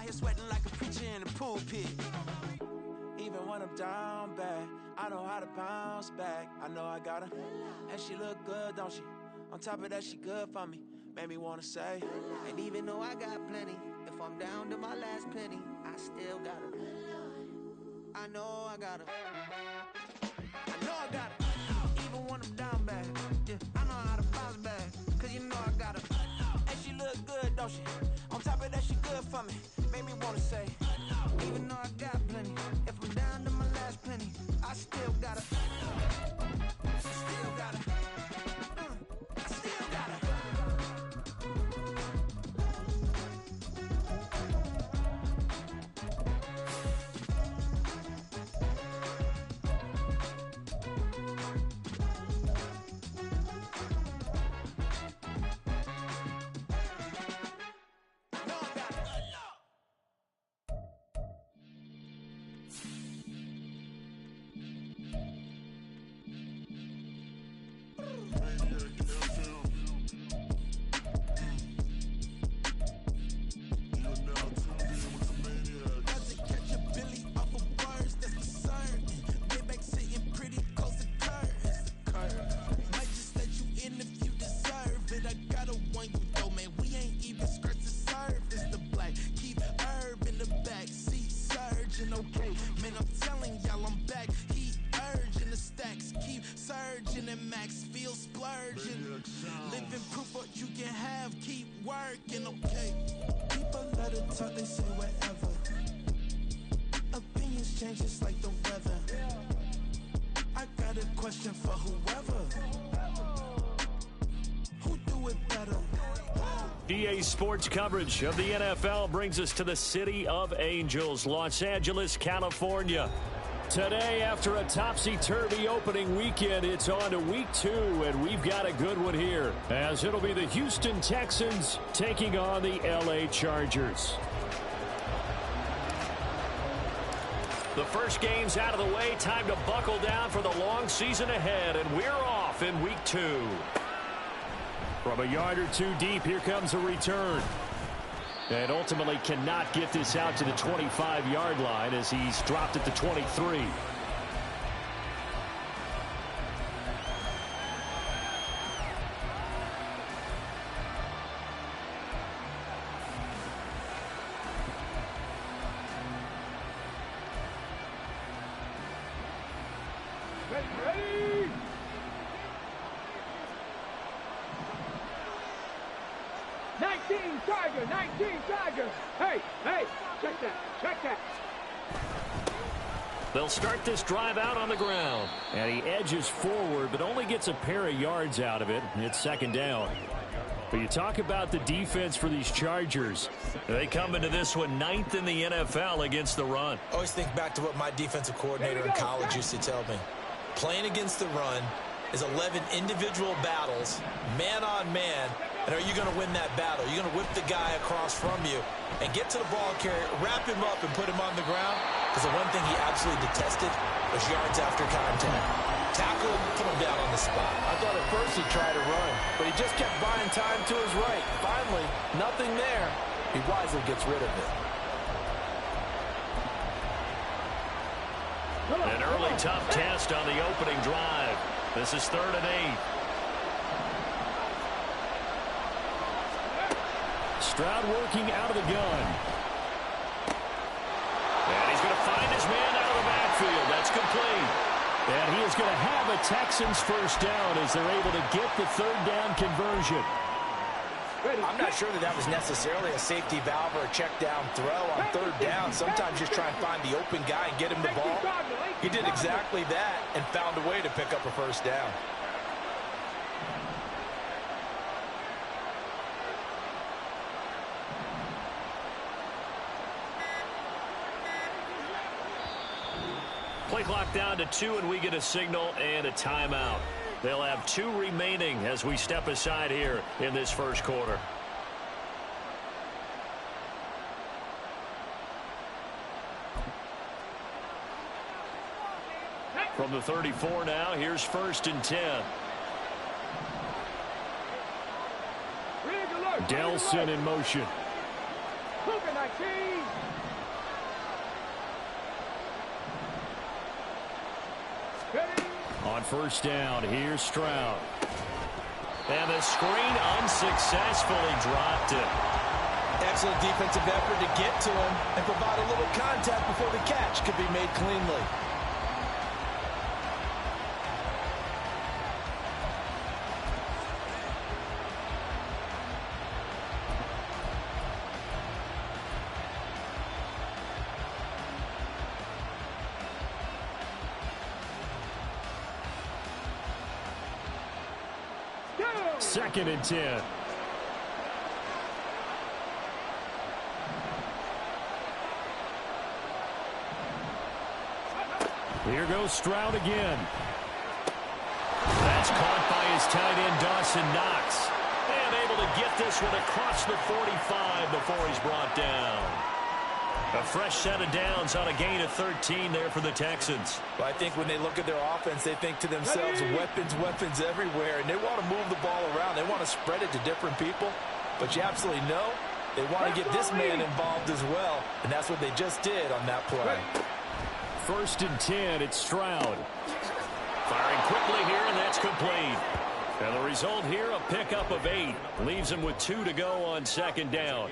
here sweating like a preacher in the pulpit. Even when I'm down bad, I know how to bounce back. I know I got her, and she look good, don't she? On top of that, she good for me. Made me wanna say, and even though I got plenty, if I'm down to my last penny, I still got her. I know I got her. I know I got her. Even when I'm down bad, yeah, I know how to bounce back. Cause you know I got her. And she look good, don't she? On top of that, she good for me. Made me wanna say, even though I got plenty, if I'm down to my last penny, I still got her. Still got her. I still got her. Living proof what you can have, keep working, okay? People let it talk, they say whatever. Opinions change just like the weather. I got a question for whoever. Who do it better? EA Sports coverage of the NFL brings us to the City of Angels, Los Angeles, California. Today, after a topsy-turvy opening weekend, it's on to week 2, and we've got a good one here, as it'll be the Houston Texans taking on the LA Chargers. The first game's out of the way. Time to buckle down for the long season ahead, and we're off in week 2. From a yard or two deep, here comes a return. And ultimately cannot get this out to the 25-yard line as he's dropped at the 23. Ready! 19 Tiger, 19 Tiger. Hey, check that. They'll start this drive out on the ground. And he edges forward, but only gets a pair of yards out of it. It's second down. But you talk about the defense for these Chargers. They come into this one 9th in the NFL against the run. I always think back to what my defensive coordinator in college used to tell me. Playing against the run is 11 individual battles, man on man. And are you going to win that battle? You're going to whip the guy across from you and get to the ball carrier, wrap him up, and put him on the ground? Because the one thing he absolutely detested was yards after contact. Tackle him, put him down on the spot. I thought at first he tried to run, but he just kept buying time to his right. Finally, nothing there. He wisely gets rid of it. An early tough test on the opening drive. This is 3rd and 8. Stroud working out of the gun. And he's going to find his man out of the backfield. That's complete. And he is going to have a Texans first down as they're able to get the 3rd down conversion. I'm not sure that was necessarily a safety valve or a check down throw on 3rd down. Sometimes just try and find the open guy and get him the ball. He did exactly that and found a way to pick up a first down. Play clock down to 2, and we get a signal and a timeout. They'll have 2 remaining as we step aside here in this first quarter. From the 34 now, here's 1st and 10. Delson in motion. 19. Ready. On first down, here's Stroud. And the screen unsuccessfully dropped it. Excellent defensive effort to get to him and provide a little contact before the catch could be made cleanly. Second and 10. Here goes Stroud again. That's caught by his tight end, Dawson Knox. And able to get this one across the 45 before he's brought down. A fresh set of downs on a gain of 13 there for the Texans. Well, I think when they look at their offense, they think to themselves, weapons, weapons everywhere, and they want to move the ball around. They want to spread it to different people, but you absolutely know they want to get this man involved as well, and that's what they just did on that play. First and 10, it's Stroud. Firing quickly here, and that's complete. And the result here, a pickup of 8. Leaves him with 2 to go on second down.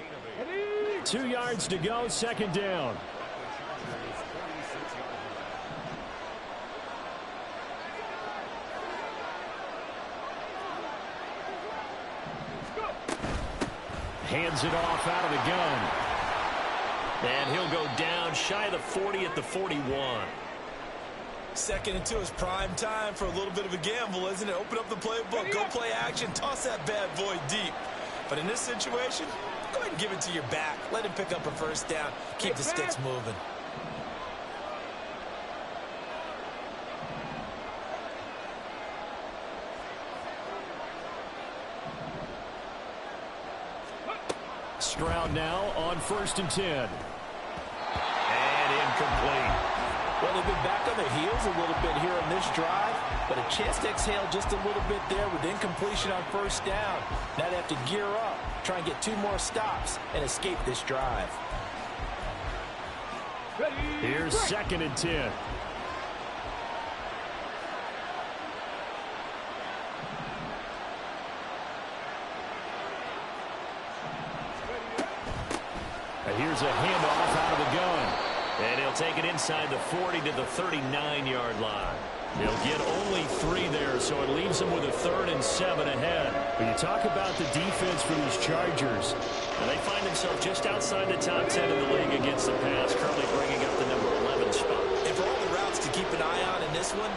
2 yards to go, second down. Hands it off out of the gun. And he'll go down shy of the 40 at the 41. Second and 2 is prime time for a little bit of a gamble, isn't it? Open up the playbook, go play action, toss that bad boy deep. But in this situation, go ahead and give it to your back. Let him pick up a first down. Keep the sticks moving. Stroud now on first and 10. And incomplete. Well, they've been back on their heels a little bit here on this drive, but a chance to exhale just a little bit there with incompletion on first down. Now they have to gear up, try and get 2 more stops, and escape this drive. Here's second and 10. Here's a handoff out of the gun. And he'll take it inside the 40 to the 39-yard line. He'll get only 3 there, so it leaves him with a 3rd and 7 ahead. When you talk about the defense for these Chargers, and they find themselves just outside the top 10 of the league against the pass, currently bringing up the number 11 spot. And for all the routes to keep an eye on in this one,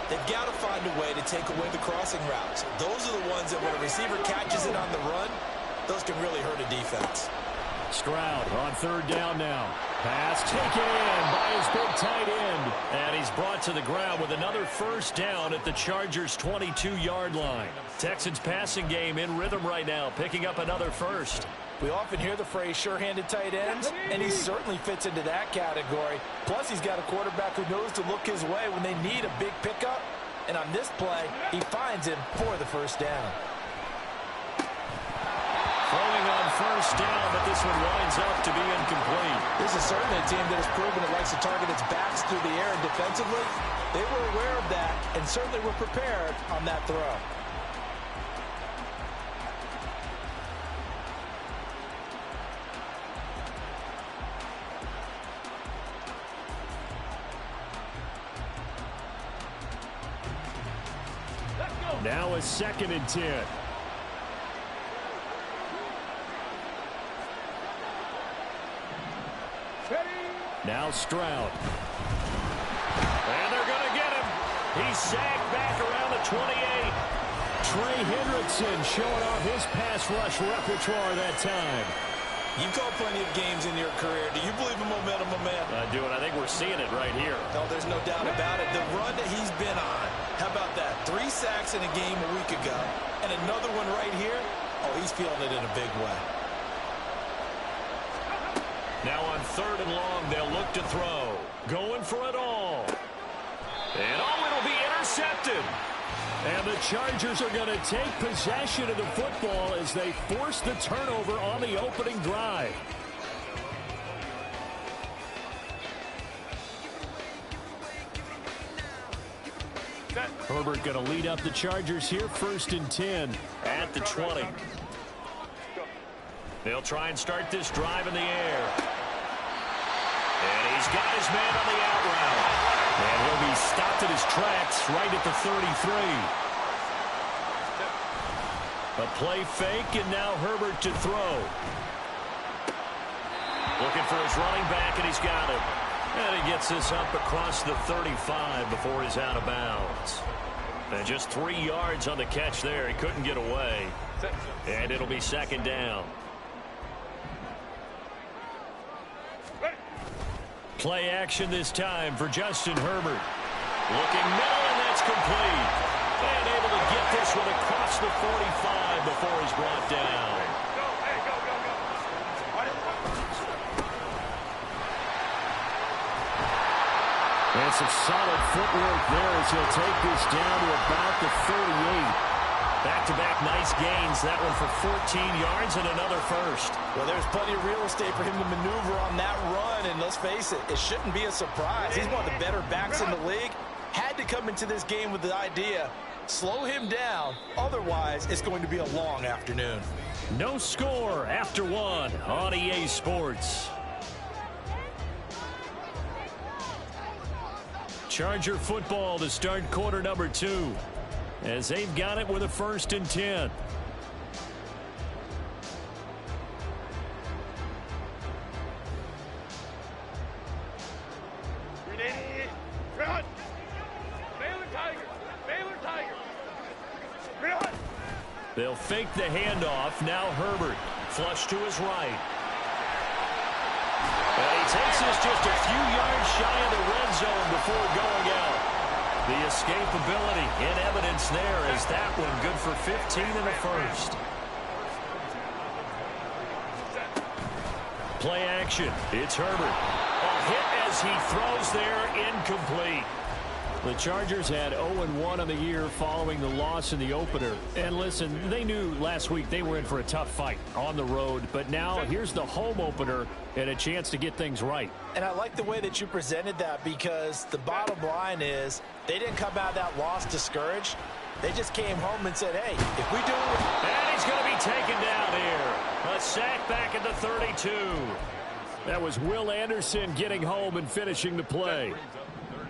they've got to find a way to take away the crossing routes. Those are the ones that when a receiver catches it on the run, those can really hurt a defense. Stroud on third down now. Pass taken in by his big tight end. And he's brought to the ground with another first down at the Chargers' 22-yard line. Texans passing game in rhythm right now, picking up another first. We often hear the phrase sure-handed tight ends, and he certainly fits into that category. Plus, he's got a quarterback who knows to look his way when they need a big pickup. And on this play, he finds him for the first down. Throwing on first down, but this one winds up to be incomplete. This is certainly a team that has proven it likes to target its backs through the air and defensively. They were aware of that and certainly were prepared on that throw. Now a second and 10. Now Stroud. And they're going to get him. He's sagged back around the 28. Trey Hendrickson showing off his pass rush repertoire that time. You've called plenty of games in your career. Do you believe in momentum, my man? I do, and I think we're seeing it right here. No, there's no doubt about it. The run that he's been on. How about that? 3 sacks in a game a week ago. And another one right here. Oh, he's feeling it in a big way. Now on third and long, they'll look to throw. Going for it all. And oh, it'll be intercepted. And the Chargers are going to take possession of the football as they force the turnover on the opening drive. Herbert going to lead up the Chargers here, 1st and 10 at the 20. They'll try and start this drive in the air. And he's got his man on the out route. And he'll be stopped at his tracks right at the 33. A play fake, and now Herbert to throw. Looking for his running back, and he's got it. And he gets this up across the 35 before he's out of bounds. And just 3 yards on the catch there. He couldn't get away. And it'll be 2nd down. Play action this time for Justin Herbert. Looking middle, and that's complete. And able to get this one across the 45 before he's brought down. And some solid footwork there as he'll take this down to about the 38. Back-to-back nice gains. That one for 14 yards and another first. Well, there's plenty of real estate for him to maneuver on that run. And let's face it, it shouldn't be a surprise. He's one of the better backs in the league. Had to come into this game with the idea, slow him down. Otherwise, it's going to be a long afternoon. No score after 1 on EA Sports. Charger football to start quarter number 2. As they've got it with a 1st and 10. They'll fake the handoff. Now Herbert. Flush to his right. And he takes this just a few yards shy of the red zone before going out. The escapability in evidence there as that one good for 15 in the first. Play action. It's Herbert. A hit as he throws there, incomplete. The Chargers had 0-1 on the year following the loss in the opener. And listen, they knew last week they were in for a tough fight on the road. But now here's the home opener and a chance to get things right. And I like the way that you presented that because the bottom line is they didn't come out of that loss discouraged. They just came home and said, hey, if we do it. And he's going to be taken down here. A sack back at the 32. That was Will Anderson getting home and finishing the play.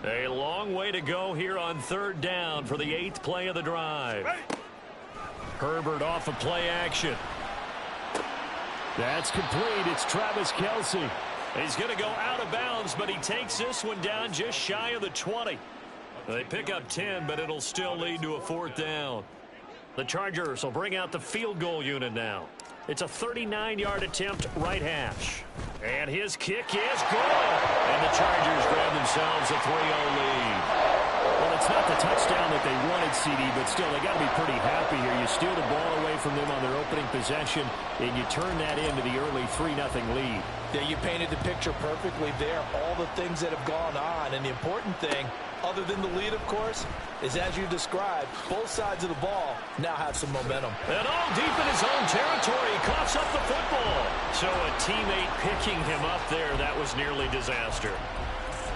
A long way to go here on 3rd down for the 8th play of the drive. Herbert off of play action. That's complete. It's Travis Kelce. He's going to go out of bounds, but he takes this one down just shy of the 20. They pick up 10, but it'll still lead to a 4th down. The Chargers will bring out the field goal unit now. It's a 39-yard attempt, right hash. And his kick is good. And the Chargers grab themselves a 3-0 lead. Well, it's not the touchdown that they wanted, CD, but still, they got to be pretty happy here. You steal the ball away from them on their opening possession, and you turn that into the early 3-0 lead. Yeah, you painted the picture perfectly there. All the things that have gone on, and the important thing, other than the lead, of course, is as you described, both sides of the ball now have some momentum. And all deep in his own territory, he coughs up the football. So a teammate picking him up there, that was nearly disaster.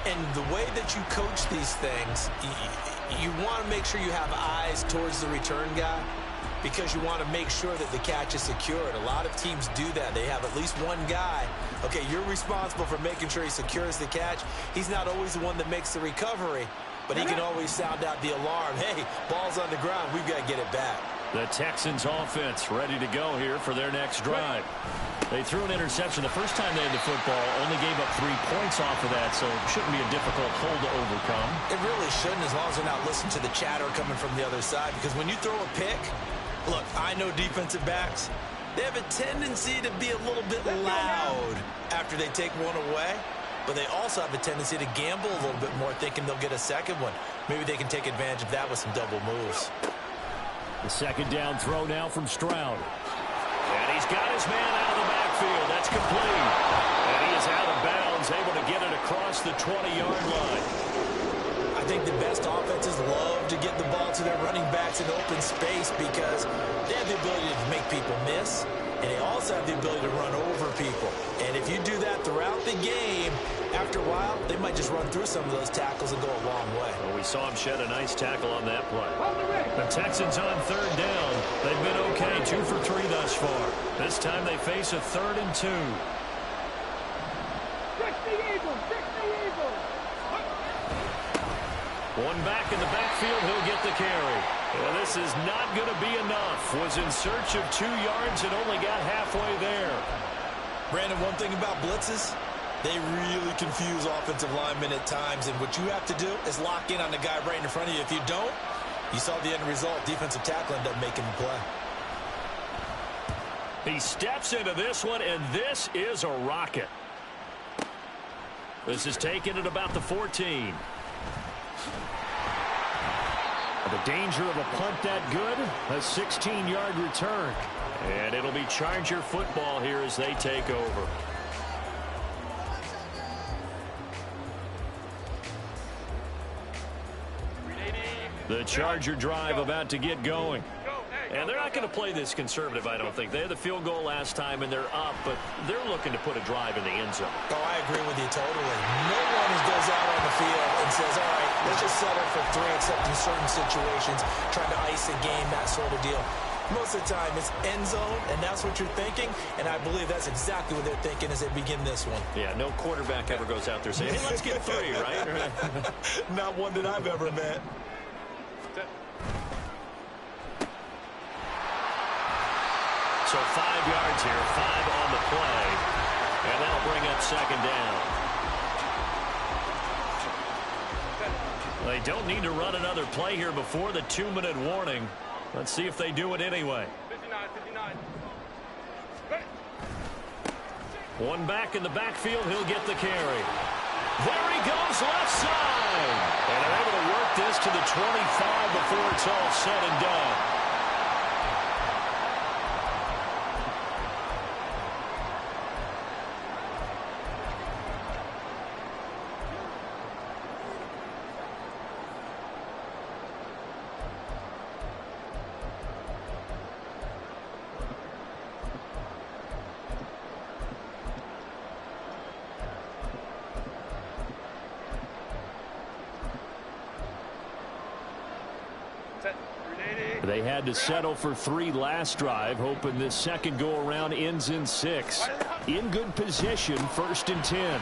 And the way that you coach these things, you want to make sure you have eyes towards the return guy because you want to make sure that the catch is secured. A lot of teams do that. They have at least one guy. Okay, you're responsible for making sure he secures the catch. He's not always the one that makes the recovery, but he can always sound out the alarm. Hey, ball's on the ground. We've got to get it back. The Texans offense ready to go here for their next drive. They threw an interception the first time they had the football, only gave up 3 points off of that, so it shouldn't be a difficult hole to overcome. It really shouldn't, as long as they're not listening to the chatter coming from the other side, because when you throw a pick, look, I know defensive backs, they have a tendency to be a little bit loud after they take one away, but they also have a tendency to gamble a little bit more, thinking they'll get a second one. Maybe they can take advantage of that with some double moves. The 2nd down throw now from Stroud. And he's got his man out of the backfield. That's complete. And he is out of bounds, able to get it across the 20-yard line. I think the best offenses love to get the ball to their running backs in open space because they have the ability to make people miss, and they also have the ability to run over people. And if you do that throughout the game, after a while, they might just run through some of those tackles and go a long way. Well, we saw him shed a nice tackle on that play. The Texans on third down. They've been okay, 2 for 3 thus far. This time they face a 3rd and 2. One back in the backfield, he'll get the carry. Well, this is not going to be enough. Was in search of 2 yards and only got halfway there. Brandon, one thing about blitzes, they really confuse offensive linemen at times, and what you have to do is lock in on the guy right in front of you. If you don't, you saw the end result. Defensive tackle ended up making the play. He steps into this one, and this is a rocket. This is taken at about the 14. The danger of a punt that good, a 16-yard return. And it'll be Charger football here as they take over. The Charger drive about to get going. And they're not going to play this conservative, I don't think. They had the field goal last time, and they're up, but they're looking to put a drive in the end zone. Oh, I agree with you totally. No one goes out on the field and says, all right, let's just settle for 3, except in certain situations, trying to ice a game, that sort of deal. Most of the time, it's end zone, and that's what you're thinking, and I believe that's exactly what they're thinking as they begin this one. Yeah, no quarterback ever goes out there saying, hey, let's get 3, right? Not one that I've ever met. So 5 yards here, 5 on the play, and that'll bring up 2nd down. They don't need to run another play here before the 2-minute warning. Let's see if they do it anyway. 59. One back in the backfield, he'll get the carry. There he goes, left side. And they're able to work this to the 25 before it's all said and done. They had to settle for 3 last drive, hoping this second go-around ends in 6. In good position, 1st and 10.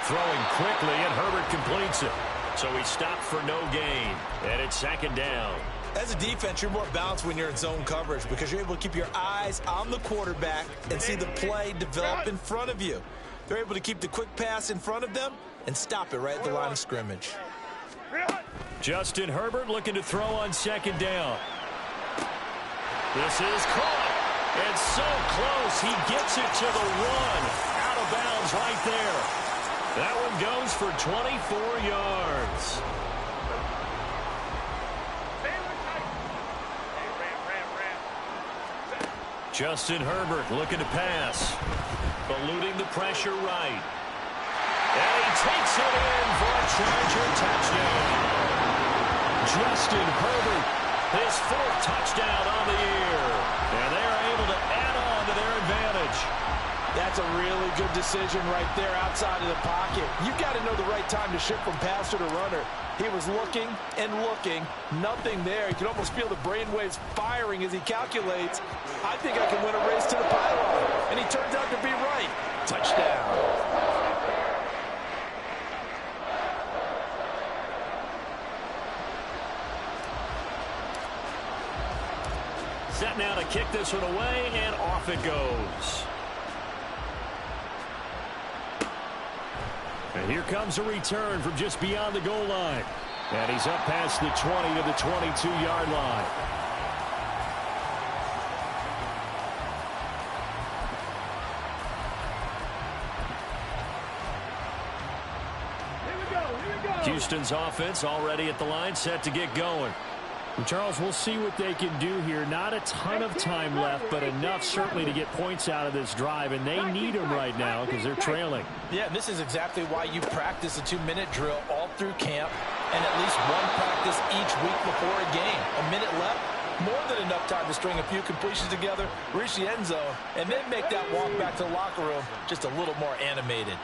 Throwing quickly, and Herbert completes it. So he stopped for no gain, and it's 2nd down. As a defense, you're more balanced when you're in zone coverage because you're able to keep your eyes on the quarterback and see the play develop in front of you. They're able to keep the quick pass in front of them and stop it right at the line of scrimmage. Justin Herbert looking to throw on 2nd down. This is caught, and so close, he gets it to the 1. Out of bounds right there. That one goes for 24 yards. Justin Herbert looking to pass, eluding the pressure right. And he takes it in for a Charger touchdown. Justin Herbert, his 4th touchdown on the year. And they're able to add on to their advantage. That's a really good decision right there outside of the pocket. You've got to know the right time to shift from passer to runner. He was looking and looking, nothing there. You can almost feel the brainwaves firing as he calculates, I think I can win a race to the pylon. And he turns out to be right. Touchdown. Set now to kick this one away, and off it goes. And here comes a return from just beyond the goal line. And he's up past the 20 to the 22-yard line. Here we go. Houston's offense already at the line, set to get going. Charles, we'll see what they can do here. Not a ton of time left, but enough certainly to get points out of this drive, and they need them right now because they're trailing. Yeah, and this is exactly why you practice a 2-minute drill all through camp and at least one practice each week before a game. A minute left, more than enough time to string a few completions together, reach the end zone, and then make that walk back to the locker room just a little more animated.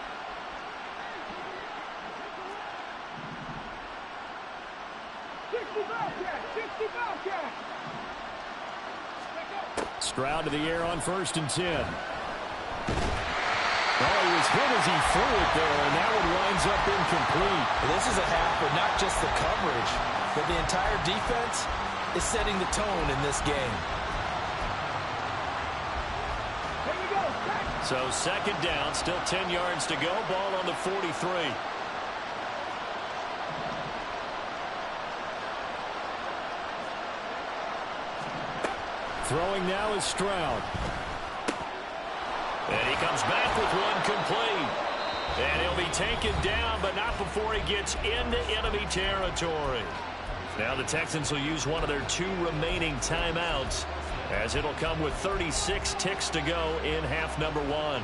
Stroud to the air on 1st and 10. Oh, he was hit as he threw it there, and that one winds up incomplete. This is a half where not just the coverage, but the entire defense is setting the tone in this game. So 2nd down, still 10 yards to go. Ball on the 43. Throwing now is Stroud. And he comes back with one complete. And he'll be taken down, but not before he gets into enemy territory. Now the Texans will use one of their 2 remaining timeouts, as it'll come with 36 ticks to go in half number 1.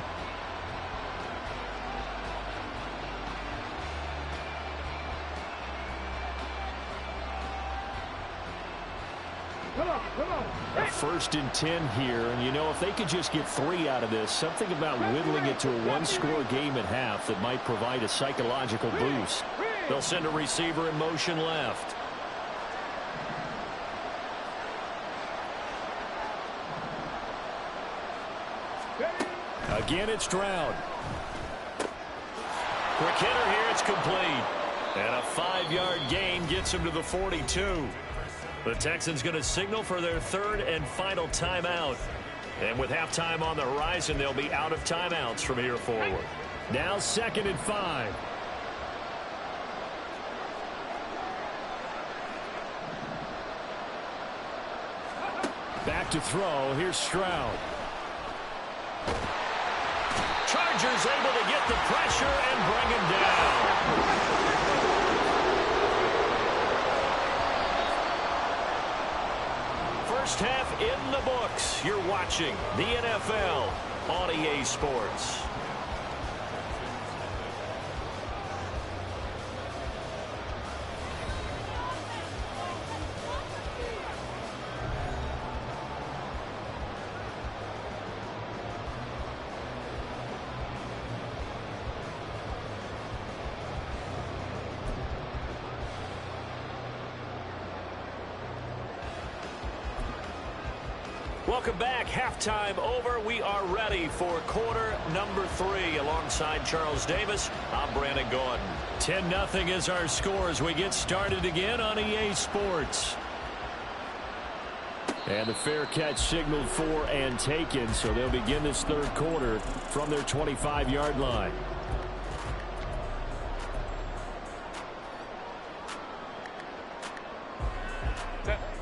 A 1st and 10 here, and you know, if they could just get 3 out of this, something about whittling it to a 1-score game at half that might provide a psychological boost. They'll send a receiver in motion left. Again, it's Stroud. Quick hitter here, it's complete. And a 5-yard gain gets him to the 42. The Texans going to signal for their 3rd and final timeout. And with halftime on the horizon, they'll be out of timeouts from here forward. Now 2nd and 5. Back to throw. Here's Stroud. Chargers able to get the pressure and bring him down. First half in the books. You're watching the NFL on EA Sports. Welcome back. Halftime over. We are ready for quarter number 3. Alongside Charles Davis, I'm Brandon Gordon. 10-0 is our score as we get started again on EA Sports. And the fair catch signaled for and taken, so they'll begin this 3rd quarter from their 25-yard line.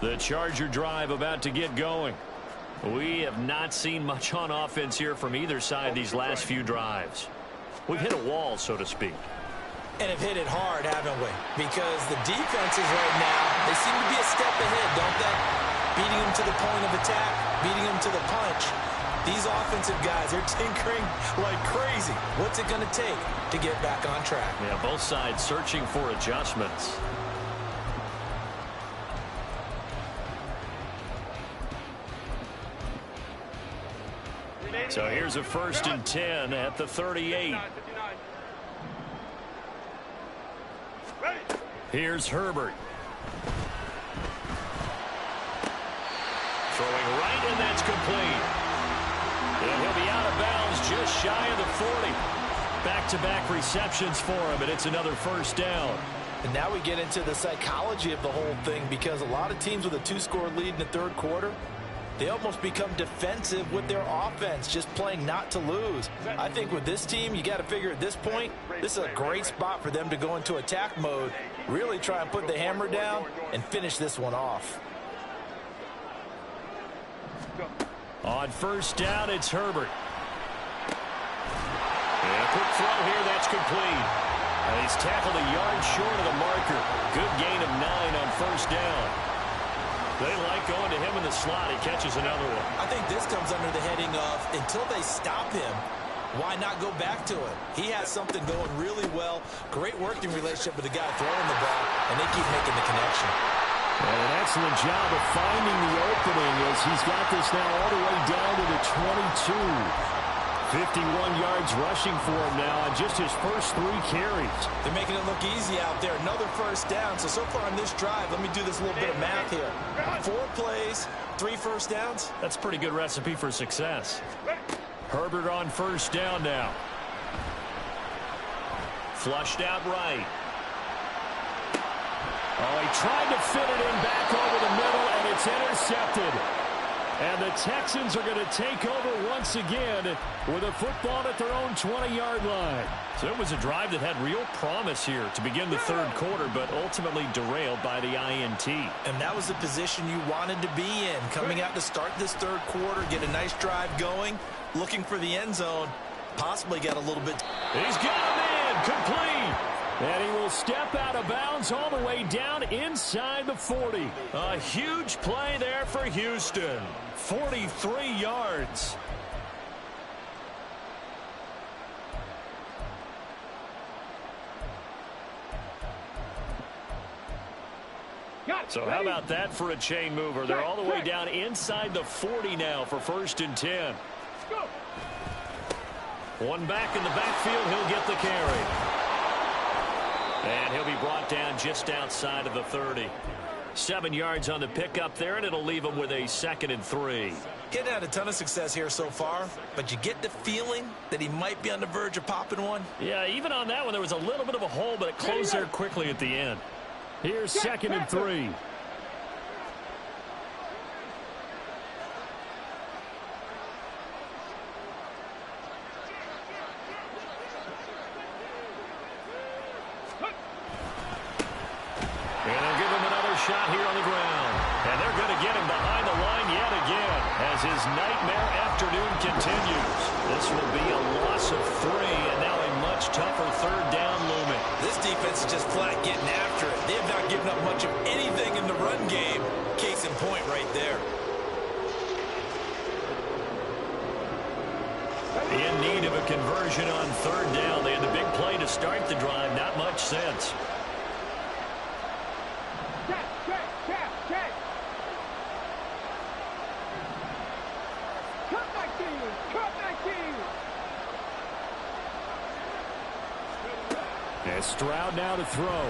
The Charger drive about to get going. We have not seen much on offense here from either side these last few drives. We've hit a wall, so to speak. And have hit it hard, haven't we? Because the defenses right now, they seem to be a step ahead, don't they? Beating them to the point of attack, beating them to the punch. These offensive guys, they're tinkering like crazy. What's it going to take to get back on track? Yeah, both sides searching for adjustments. So here's a 1st and 10 at the 38. Here's Herbert. Throwing right, and that's complete. And he'll be out of bounds just shy of the 40. Back-to-back receptions for him, and it's another 1st down. And now we get into the psychology of the whole thing, because a lot of teams with a 2-score lead in the 3rd quarter, they almost become defensive with their offense, just playing not to lose. I think with this team, you got to figure at this point, this is a great spot for them to go into attack mode, really try and put the hammer down and finish this one off. On 1st down, it's Herbert. And a quick throw here, that's complete. And he's tackled a yard short of the marker. Good gain of 9 on 1st down. They like going to him in the slot. He catches another one. I think this comes under the heading of, until they stop him, why not go back to it? He has something going really well. Great working relationship with the guy throwing the ball, and they keep making the connection. And an excellent job of finding the opening as he's got this now all the way down to the 22. 51 yards rushing for him now on just his first 3 carries. They're making it look easy out there. Another first down. So far on this drive, let me do this little bit of math here. 4 plays, 3 first downs. That's a pretty good recipe for success. Herbert on first down now. Flushed out right. Oh, he tried to fit it in back over the middle, and it's intercepted. And the Texans are going to take over once again with a football at their own 20-yard line. So it was a drive that had real promise here to begin the third quarter, but ultimately derailed by the INT. And that was the position you wanted to be in. Coming out to start this third quarter, get a nice drive going, looking for the end zone, possibly got a little bit. He's got him in, complete. And he will step out of bounds all the way down inside the 40. A huge play there for Houston. 43 yards. So how about that for a chain mover? They're all the way down inside the 40 now for 1st and 10. One back in the backfield. He'll get the carry. And he'll be brought down just outside of the 30. 7 yards on the pickup there, and it'll leave him with a 2nd and 3. Getting had a ton of success here so far, but you get the feeling that he might be on the verge of popping one. Yeah, even on that one, there was a little bit of a hole, but it closed there quickly at the end. Here's 2nd and 3. And they'll give him another shot here on the ground. And they're going to get him behind the line yet again as his nightmare afternoon continues. This will be a loss of 3, and now a much tougher 3rd down looming. This defense is just flat getting after it. They have not given up much of anything in the run game. Case in point right there. In need of a conversion on 3rd down. They had the big play to start the drive. Not much sense. And Stroud now to throw.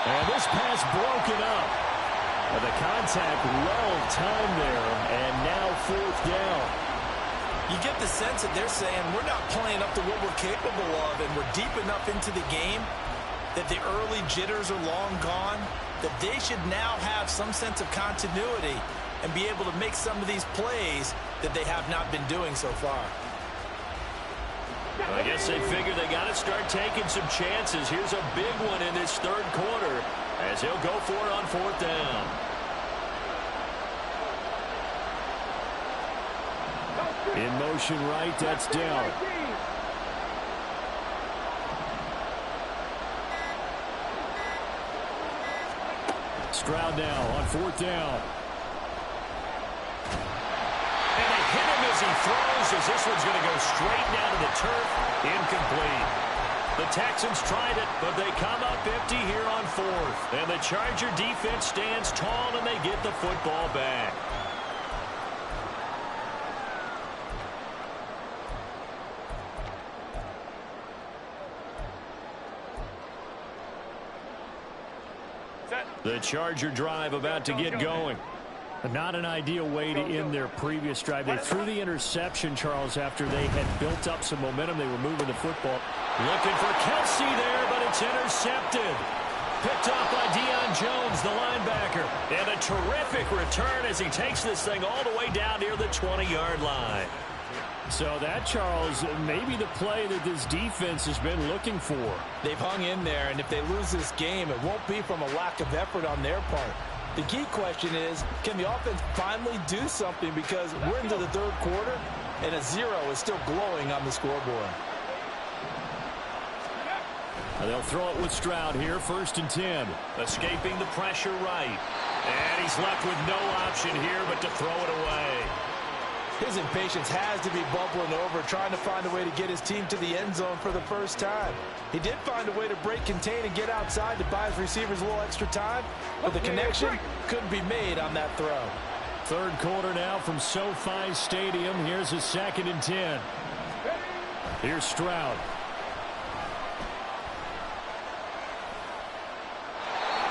And this pass broken up. And the contact well timed there. And now 4th down. You get the sense that they're saying we're not playing up to what we're capable of, and we're deep enough into the game that the early jitters are long gone, that they should now have some sense of continuity and be able to make some of these plays that they have not been doing so far. I guess they figure they got to start taking some chances. Here's a big one in this 3rd quarter as he'll go for it on 4th down. In motion right, that's down. Stroud now on 4th down. And they hit him as he throws, as this one's going to go straight down to the turf. Incomplete. The Texans tried it, but they come up empty here on 4th. And the Charger defense stands tall, and they get the football back. The Charger drive about to get going. Not an ideal way to end their previous drive. They threw the interception, Charles, after they had built up some momentum. They were moving the football. Looking for Kelsey there, but it's intercepted. Picked up by Deion Jones, the linebacker. And a terrific return as he takes this thing all the way down near the 20-yard line. So that, Charles, may be the play that this defense has been looking for. They've hung in there, and if they lose this game, it won't be from a lack of effort on their part. The key question is, can the offense finally do something, because we're into the 3rd quarter, and a 0 is still glowing on the scoreboard. They'll throw it with Stroud here, 1st and 10. Escaping the pressure right. And he's left with no option here but to throw it away. His impatience has to be bubbling over, trying to find a way to get his team to the end zone for the first time. He did find a way to break contain and get outside to buy his receivers a little extra time, but the connection couldn't be made on that throw. Third quarter now from SoFi Stadium. Here's a 2nd and 10. Here's Stroud.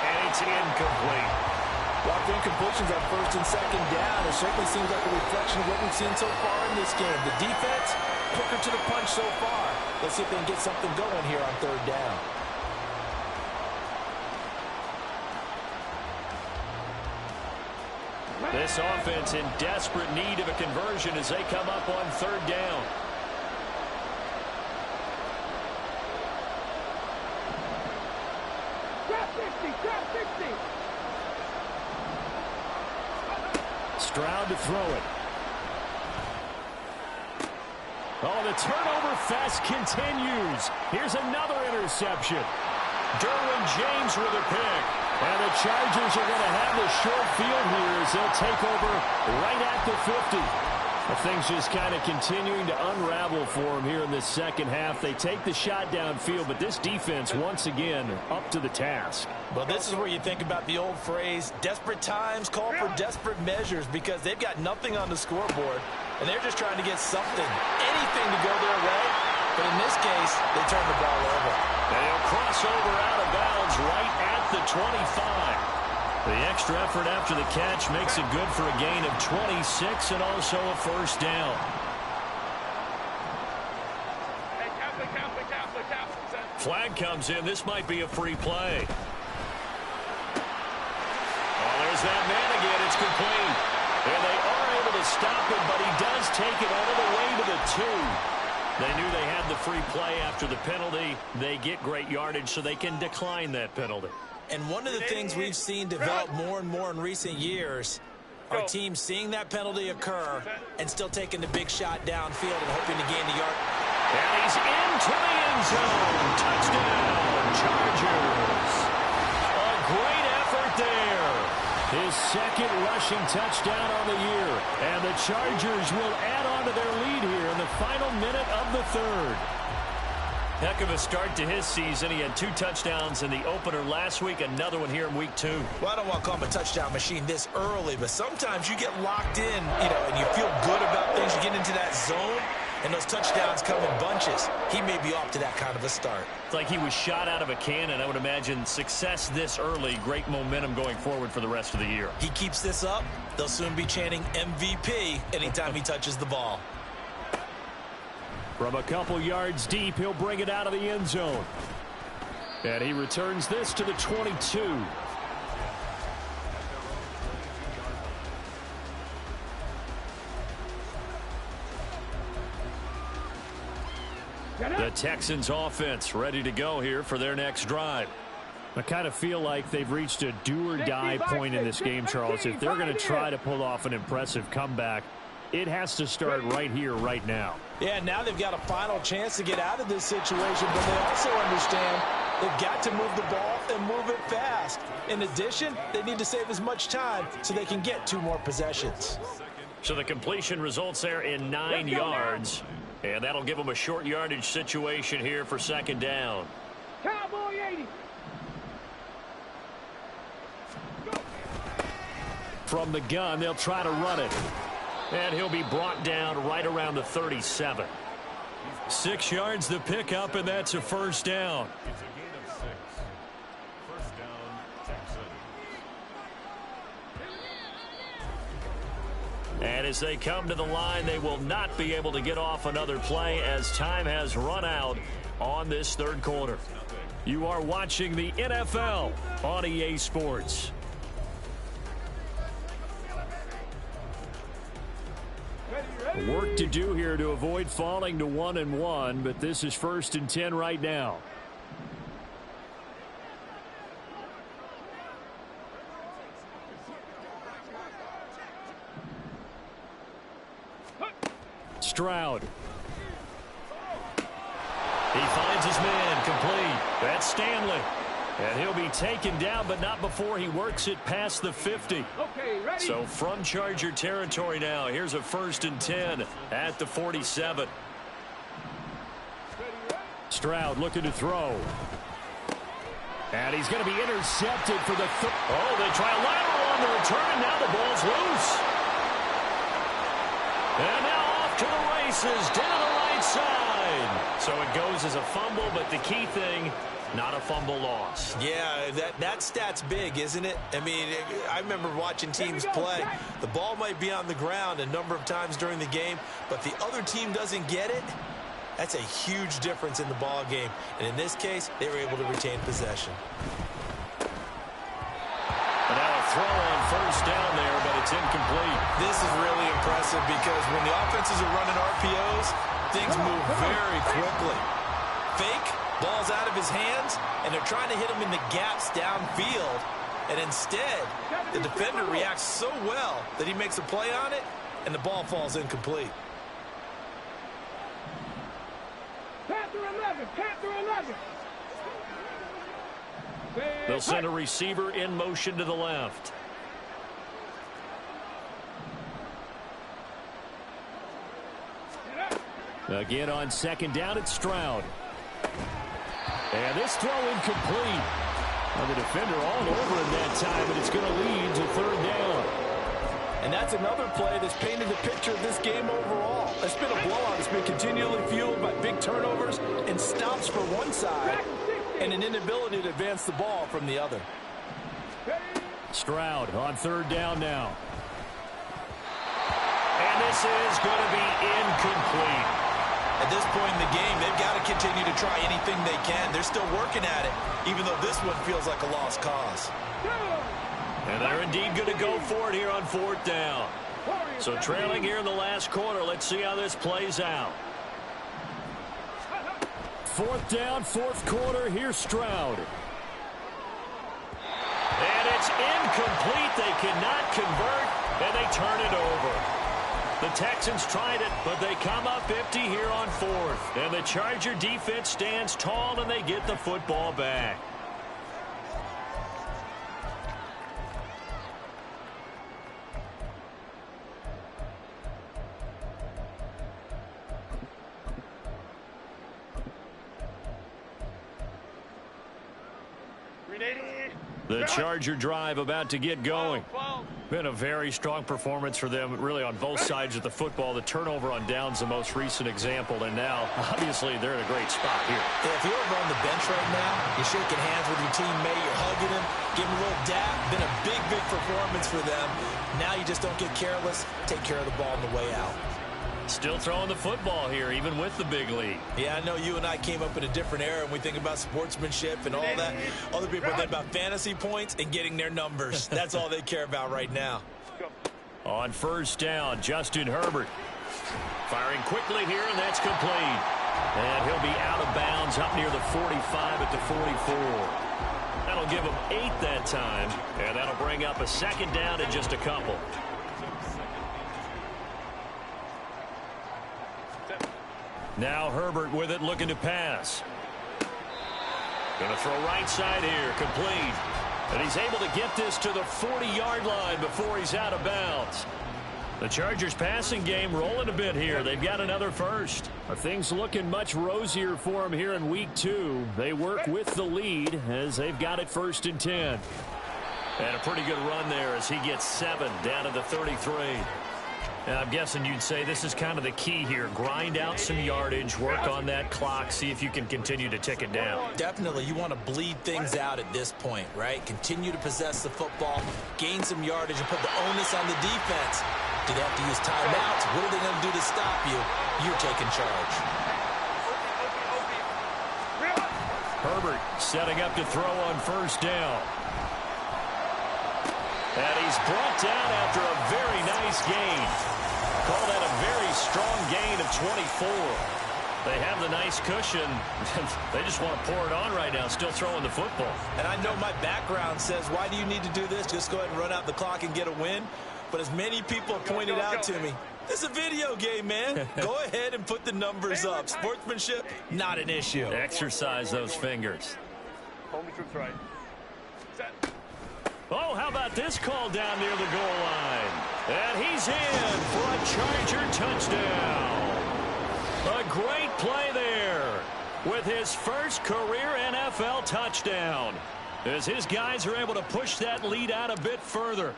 And it's incomplete. Well, the incompletions on 1st and 2nd down. It certainly seems like a reflection of what we've seen so far in this game. The defense, quicker to the punch so far. Let's see if they can get something going here on 3rd down. This offense in desperate need of a conversion as they come up on 3rd down. Stroud to throw it. Oh, the turnover fest continues. Here's another interception. Derwin James with a pick. And the Chargers are going to have the short field here as they'll take over right at the 50. Well, things just kind of continuing to unravel for them here in this second half. They take the shot downfield, but this defense once again up to the task. Well, this is where you think about the old phrase, desperate times call for desperate measures, because they've got nothing on the scoreboard, and they're just trying to get something, anything to go their way. But in this case, they turn the ball over. They'll cross over out of bounds right at the 25. The extra effort after the catch makes it good for a gain of 26 and also a 1st down. Flag comes in. This might be a free play. Oh, there's that man again. It's complete. And they are able to stop him, but he does take it all the way to the 2. They knew they had the free play after the penalty. They get great yardage, so they can decline that penalty. And one of the things we've seen develop more and more in recent years are teams seeing that penalty occur and still taking the big shot downfield and hoping to gain the yard. And he's into the end zone. Touchdown, Chargers. A great effort there. His 2nd rushing touchdown on the year. And the Chargers will add on to their lead here in the final minute of the 3rd. Heck of a start to his season. He had 2 touchdowns in the opener last week, another one here in week 2. Well, I don't want to call him a touchdown machine this early, but sometimes you get locked in, and you feel good about things. You get into that zone, and those touchdowns come in bunches. He may be off to that kind of a start. It's like he was shot out of a cannon. I would imagine success this early, great momentum going forward for the rest of the year. He keeps this up, they'll soon be chanting MVP anytime he touches the ball. From a couple yards deep, he'll bring it out of the end zone. And he returns this to the 22. The Texans offense ready to go here for their next drive. I kind of feel like they've reached a do-or-die point in this game, Charles. If they're going to try to pull off an impressive comeback, it has to start right here, right now. Yeah, now they've got a final chance to get out of this situation, but they also understand they've got to move the ball and move it fast. In addition, they need to save as much time so they can get 2 more possessions. So the completion results there in 9 yards, and that'll give them a short yardage situation here for 2nd down. Cowboy 80. From the gun, they'll try to run it. And he'll be brought down right around the 37. 6 yards the pickup, and that's a 1st down. It's a gain of 6. 1st down, Texans. And as they come to the line, they will not be able to get off another play as time has run out on this 3rd quarter. You are watching the NFL on EA Sports. Work to do here to avoid falling to 1-1, but this is 1st and 10 right now. Stroud. He finds his man, complete. That's Stanley. And he'll be taken down, but not before he works it past the 50. Okay, ready. So from Charger territory now, here's a 1st and 10 at the 47. Stroud looking to throw. And he's going to be intercepted for the Oh, they try a lateral on the return, and now the ball's loose. to the races down the right side. So it goes as a fumble, but the key thing, not a fumble loss. Yeah, that stat's big, isn't it? I mean, I remember watching teams play. The ball might be on the ground a number of times during the game, but the other team doesn't get it. That's a huge difference in the ball game. And in this case, they were able to retain possession. And now a throw on first down there, but it's incomplete. This is really impressive because when the offenses are running RPOs, things move very quickly. Fake, ball's out of his hands, and they're trying to hit him in the gaps downfield. And instead, the defender reacts so well that he makes a play on it, and the ball falls incomplete. Panther 11, Panther 11. They'll send a receiver in motion to the left. Again on second down, it's Stroud. And this throw incomplete. Well, the defender all over him that time, but it's going to lead to third down. And that's another play that's painted the picture of this game overall. It's been a blowout. It's been continually fueled by big turnovers and stops for one side and an inability to advance the ball from the other. Stroud on third down now. And this is going to be incomplete. At this point in the game, they've got to continue to try anything they can. They're still working at it, even though this one feels like a lost cause. And they're indeed going to go for it here on fourth down. So trailing here in the last quarter. Let's see how this plays out. Fourth down, fourth quarter. Here's Stroud. And it's incomplete. They cannot convert, and they turn it over. The Texans tried it, but they come up empty here on fourth. And the Charger defense stands tall, and they get the football back. The Charger drive about to get going. Been a very strong performance for them, really, on both sides of the football. The turnover on downs, the most recent example, and now, obviously, they're in a great spot here. Yeah, if you're over on the bench right now, you're shaking hands with your teammate, you're hugging him, giving him a little dap. Been a big, big performance for them. Now you just don't get careless. Take care of the ball on the way out. Still throwing the football here, even with the big lead. Yeah, I know you and I came up in a different era, and we think about sportsmanship and all that. Other people think about fantasy points and getting their numbers. That's all they care about right now. On first down, Justin Herbert. Firing quickly here, and that's complete. And he'll be out of bounds up near the 45 at the 44. That'll give him 8 that time, and that'll bring up a second down in just a couple. Now Herbert with it, looking to pass. Going to throw right side here, complete. And he's able to get this to the 40-yard line before he's out of bounds. The Chargers passing game rolling a bit here. They've got another first. Things looking much rosier for them here in week 2. They work with the lead as they've got it 1st and 10. And a pretty good run there as he gets 7 down to the 33. And I'm guessing you'd say this is kind of the key here. Grind out some yardage, work on that clock, see if you can continue to tick it down. Definitely. You want to bleed things out at this point, right? Continue to possess the football, gain some yardage, and put the onus on the defense. Do they have to use timeouts? What are they going to do to stop you? You're taking charge. Herbert setting up to throw on first down. And he's brought down after a very nice gain. Call that a very strong gain of 24. They have the nice cushion. They just want to pour it on right now, still throwing the football. And I know my background says, why do you need to do this? Just go ahead and run out the clock and get a win. But as many people pointed out to me, this is a video game, man. Go ahead and put the numbers up. Sportsmanship, not an issue. Exercise those fingers. Hold me troops right. Set. Oh, how about this call down near the goal line? And he's in for a Charger touchdown. A great play there with his first career NFL touchdown as his guys are able to push that lead out a bit further.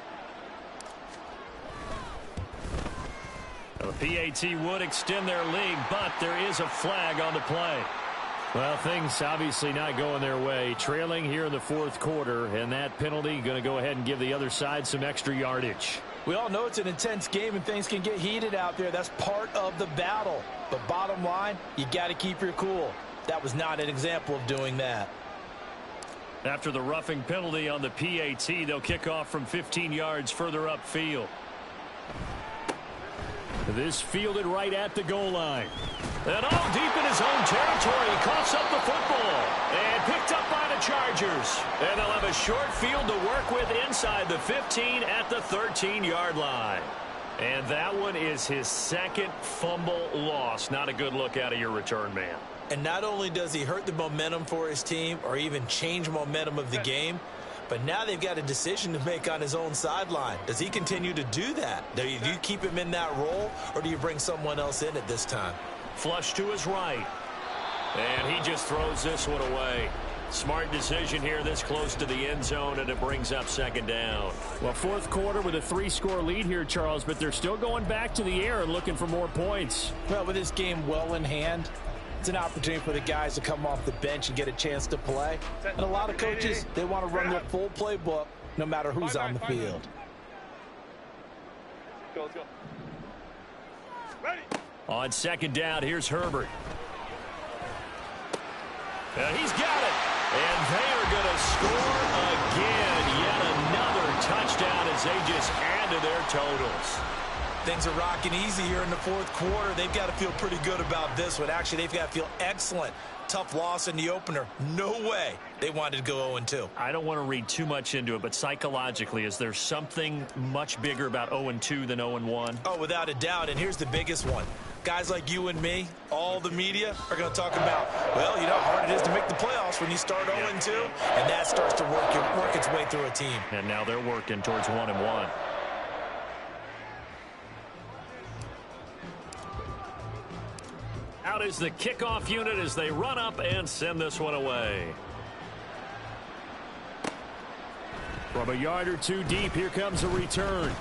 The PAT would extend their lead, but there is a flag on the play. Well, things obviously not going their way. Trailing here in the fourth quarter, and that penalty going to go ahead and give the other side some extra yardage. We all know it's an intense game and things can get heated out there. That's part of the battle. But bottom line, you got to keep your cool. That was not an example of doing that. After the roughing penalty on the PAT, they'll kick off from 15 yards further upfield. This fielded right at the goal line. And deep in his own territory, he coughs up the football. And picked up by the Chargers. And they'll have a short field to work with inside the 15 at the 13-yard line. And that one is his second fumble loss. Not a good look out of your return man. And not only does he hurt the momentum for his team or even change momentum of the game, but now they've got a decision to make on his own sideline. Does he continue to do that? Do you keep him in that role, or do you bring someone else in at this time? Flush to his right. And he just throws this one away. Smart decision here this close to the end zone, and it brings up second down. Well, fourth quarter with a 3-score lead here, Charles, but they're still going back to the air and looking for more points. Well, with this game well in hand, it's an opportunity for the guys to come off the bench and get a chance to play. And a lot of coaches, they want to run their full playbook no matter who's on the field. Go, let's go. Ready. On second down, here's Herbert. He's got it. And they are going to score again. Yet another touchdown as they just add to their totals. Things are rocking easy here in the fourth quarter. They've got to feel pretty good about this one. Actually, they've got to feel excellent. Tough loss in the opener. No way they wanted to go 0-2. I don't want to read too much into it, but psychologically, is there something much bigger about 0-2 than 0-1? Oh, without a doubt, and here's the biggest one. Guys like you and me, all the media, are going to talk about, well, you know how hard it is to make the playoffs when you start 0-2, and that starts to work its way through a team. And now they're working towards 1-1. Out is the kickoff unit as they run up and send this one away. From a yard or two deep, here comes a return.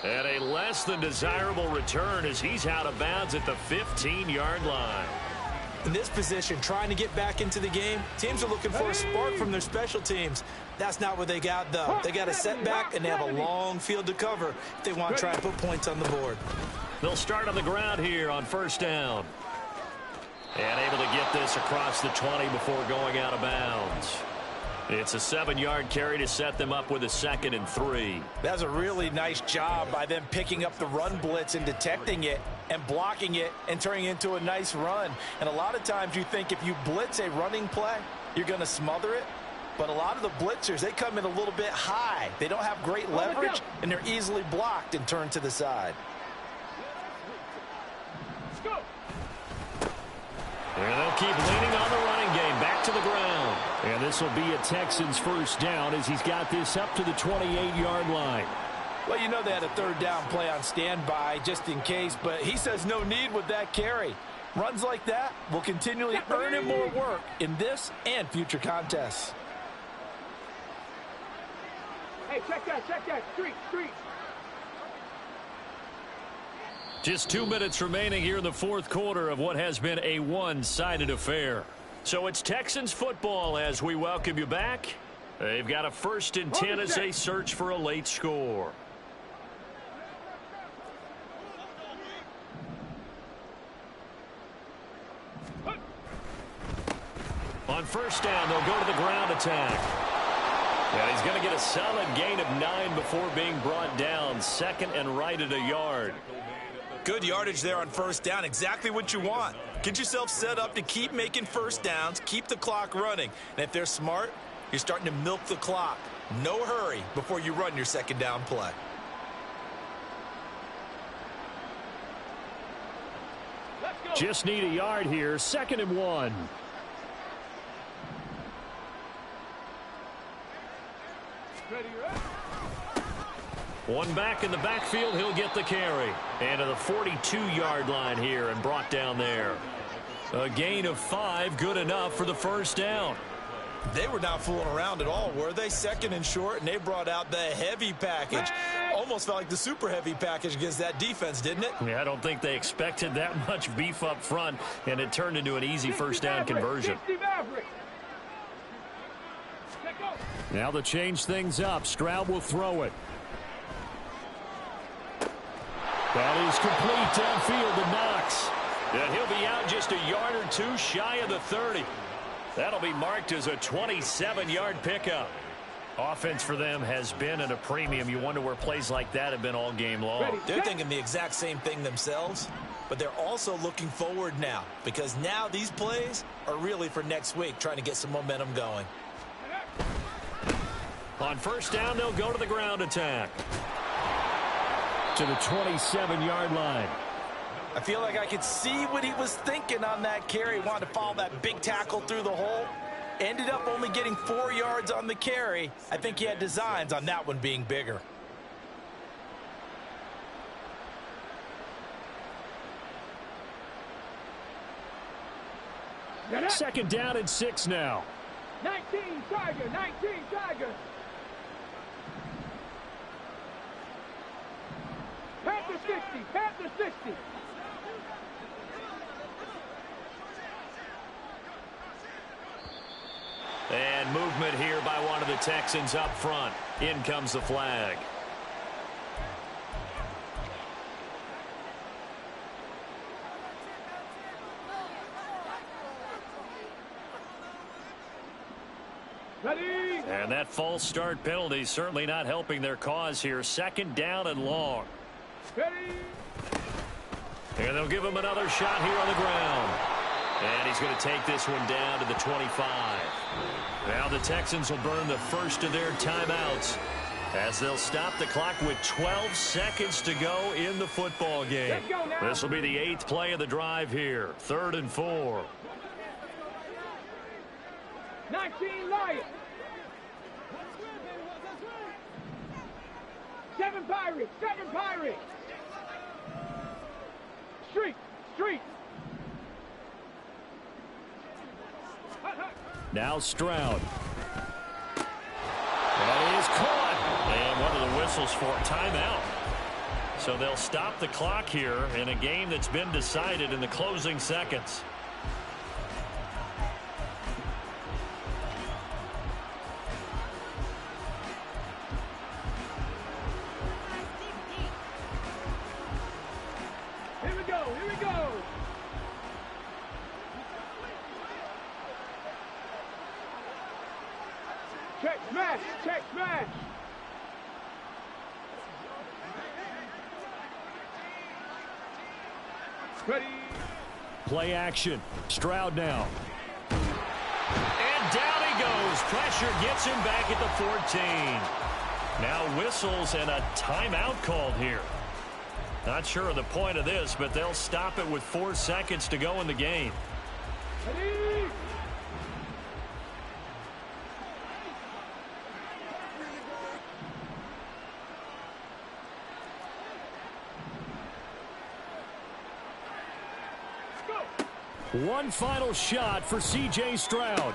And a less than desirable return as he's out of bounds at the 15-yard line. In this position, trying to get back into the game, teams are looking for a spark from their special teams. That's not what they got, though. They got a setback, and they have a long field to cover if they want to try and put points on the board. They'll start on the ground here on first down. And able to get this across the 20 before going out of bounds. It's a 7-yard carry to set them up with a 2nd and 3. That's a really nice job by them picking up the run blitz and detecting it and blocking it and turning it into a nice run. And a lot of times you think if you blitz a running play, you're going to smother it. But a lot of the blitzers, they come in a little bit high. They don't have great leverage, and they're easily blocked and turned to the side. And they'll keep leaning on the running game. Back to the ground. And this will be a Texans first down as he's got this up to the 28-yard line. Well, you know they had a third down play on standby just in case, but he says no need with that carry. Runs like that will continually earn him more work in this and future contests. Hey, check that. Street. Just 2 minutes remaining here in the fourth quarter of what has been a one-sided affair. So it's Texans football as we welcome you back. They've got a 1st and 10 as they search for a late score. On first down, they'll go to the ground attack. And he's going to get a solid gain of 9 before being brought down. 2nd and right at a yard. Good yardage there on first down. Exactly what you want. Get yourself set up to keep making first downs, keep the clock running. And if they're smart, you're starting to milk the clock. No hurry before you run your 2nd down play. Just need a yard here. 2nd and 1. One back in the backfield, he'll get the carry. And to the 42-yard line here and brought down there. A gain of 5, good enough for the first down. They were not fooling around at all, were they? 2nd and short, and they brought out the heavy package. almost felt like the super heavy package against that defense, didn't it? Yeah, I don't think they expected that much beef up front, and it turned into an easy first down conversion. Now to change things up, Stroud will throw it. That is complete downfield to Knox. And he'll be out just a yard or two shy of the 30. That'll be marked as a 27-yard pickup. Offense for them has been at a premium. You wonder where plays like that have been all game long. They're thinking the exact same thing themselves, but they're also looking forward now, because now these plays are really for next week, trying to get some momentum going. On first down, they'll go to the ground attack. To the 27-yard line. I feel like I could see what he was thinking on that carry. He wanted to follow that big tackle through the hole. Ended up only getting 4 yards on the carry. I think he had designs on that one being bigger. Second down and 6 now. 19 Tiger, 19 Tiger. Panther 60, Panther 60. And movement here by one of the Texans up front. In comes the flag. Ready. And that false start penalty certainly not helping their cause here. Second down and long. Ready. And they'll give him another shot here on the ground. And he's going to take this one down to the 25. Now the Texans will burn the first of their timeouts as they'll stop the clock with 12 seconds to go in the football game. This will be the 8th play of the drive here. 3rd and 4. 19 Lions. 7 Pirates, 7 Pirates. Street, street. Now Stroud. That is caught. And one of the whistles for a timeout. So they'll stop the clock here in a game that's been decided in the closing seconds. Here we go, here we go. Check smash, check smash. Ready. Play action. Stroud now. And down he goes. Pressure gets him back at the 14. Now whistles and a timeout called here. Not sure of the point of this, but they'll stop it with 4 seconds to go in the game. Ready. One final shot for C.J. Stroud.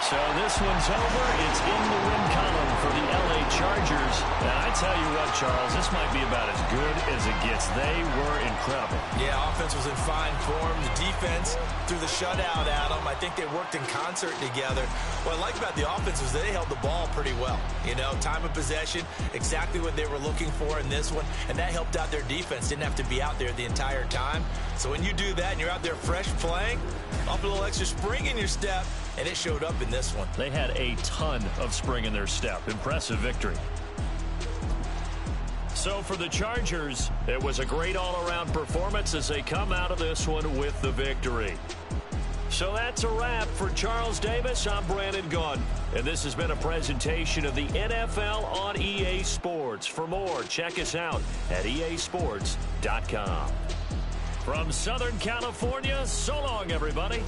So this one's over. It's in the win column for the L.A. Chargers. And I tell you what, Charles, this might be about as good as it gets. They were incredible. Yeah, offense was in fine form. The defense threw the shutout at them. I think they worked in concert together. What I like about the offense was they held the ball pretty well. You know, time of possession, exactly what they were looking for in this one. And that helped out their defense. Didn't have to be out there the entire time. So when you do that and you're out there fresh playing, up a little extra spring in your step, and it showed up in this one. They had a ton of spring in their step. Impressive victory. So for the Chargers, it was a great all-around performance as they come out of this one with the victory. So that's a wrap for Charles Davis. I'm Brandon Gaudin, and this has been a presentation of the NFL on EA Sports. For more, check us out at easports.com. From Southern California, so long, everybody.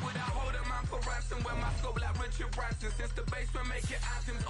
without holding my for ransom. When my scope like Richard Branson. Since the basement make it items.